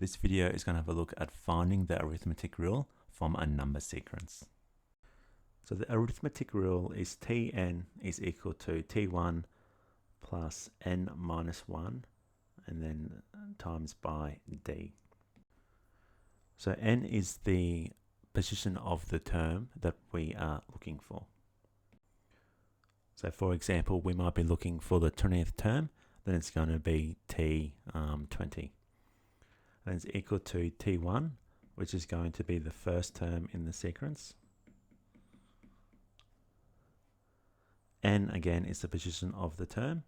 This video is going to have a look at finding the arithmetic rule from a number sequence. So the arithmetic rule is Tn is equal to T1 plus n minus 1 and then times by d. So n is the position of the term that we are looking for. So for example, we might be looking for the 20th term, then it's going to be T20. And it's equal to T1, which is going to be the first term in the sequence. N again is the position of the term,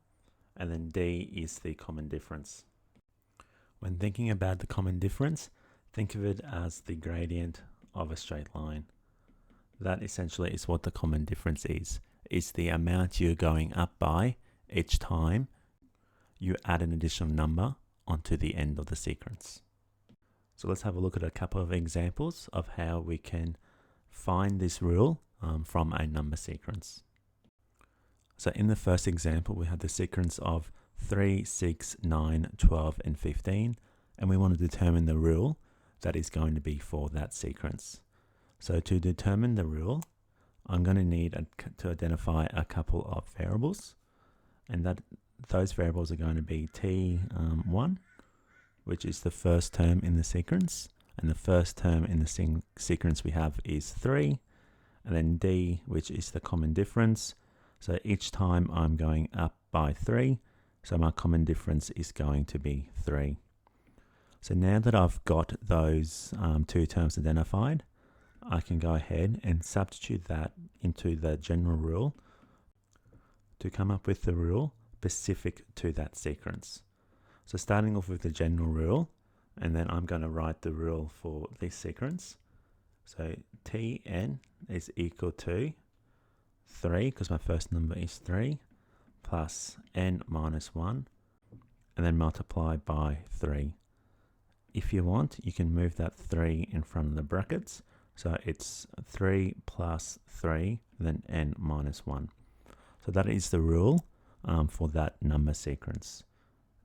and then D is the common difference. When thinking about the common difference, think of it as the gradient of a straight line. That essentially is what the common difference is. It's the amount you're going up by each time you add an additional number onto the end of the sequence. So let's have a look at a couple of examples of how we can find this rule from a number sequence. So in the first example, we had the sequence of 3, 6, 9, 12, and 15, and we want to determine the rule that is going to be for that sequence. So to determine the rule, I'm going to need to identify a couple of variables, and those variables are going to be T1, which is the first term in the sequence, and the first term in the sequence we have is 3, and then D, which is the common difference. So each time I'm going up by 3, so my common difference is going to be 3. So now that I've got those two terms identified, I can go ahead and substitute that into the general rule to come up with the rule specific to that sequence. So starting off with the general rule, and then I'm going to write the rule for this sequence. So Tn is equal to 3, because my first number is 3, plus n minus 1, and then multiply by 3. If you want, you can move that 3 in front of the brackets. So it's 3 plus 3, then n minus 1. So that is the rule for that number sequence.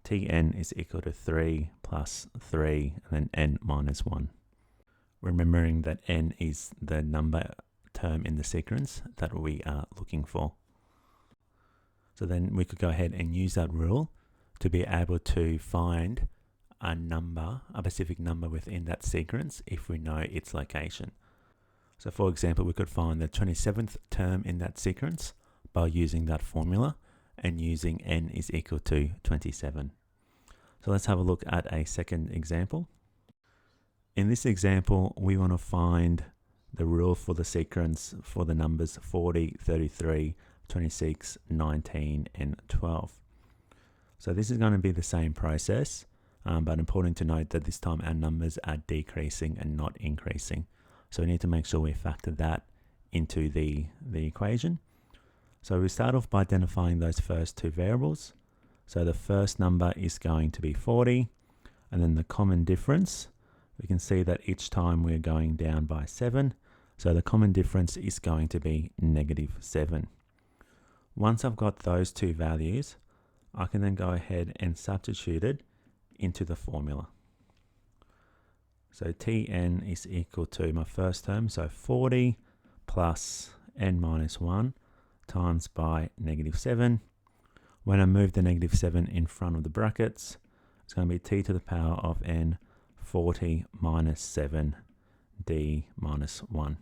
Tn is equal to 3 plus 3, and then n minus 1. Remembering that n is the number term in the sequence that we are looking for. So then we could go ahead and use that rule to be able to find a specific number within that sequence if we know its location. So for example, we could find the 27th term in that sequence by using that formula and using n is equal to 27. So let's have a look at a second example. In this example, we want to find the rule for the sequence for the numbers 40, 33, 26, 19, and 12. So this is going to be the same process, but important to note that this time our numbers are decreasing and not increasing. So we need to make sure we factor that into the equation. So we start off by identifying those first two variables. So the first number is going to be 40, and then the common difference, we can see that each time we're going down by 7, so the common difference is going to be -7. Once I've got those two values, I can then go ahead and substitute it into the formula. So Tn is equal to my first term, so 40 plus n minus 1 times by -7. When I move the -7 in front of the brackets, it's going to be t to the power of n 40 minus 7 d minus 1.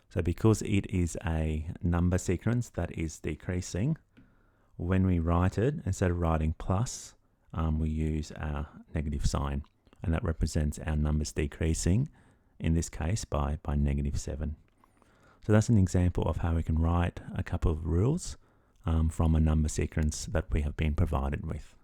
So because it is a number sequence that is decreasing, when we write it, instead of writing plus, we use our negative sign, and that represents our numbers decreasing, in this case by -7. So that's an example of how we can write a couple of rules from a number sequence that we have been provided with.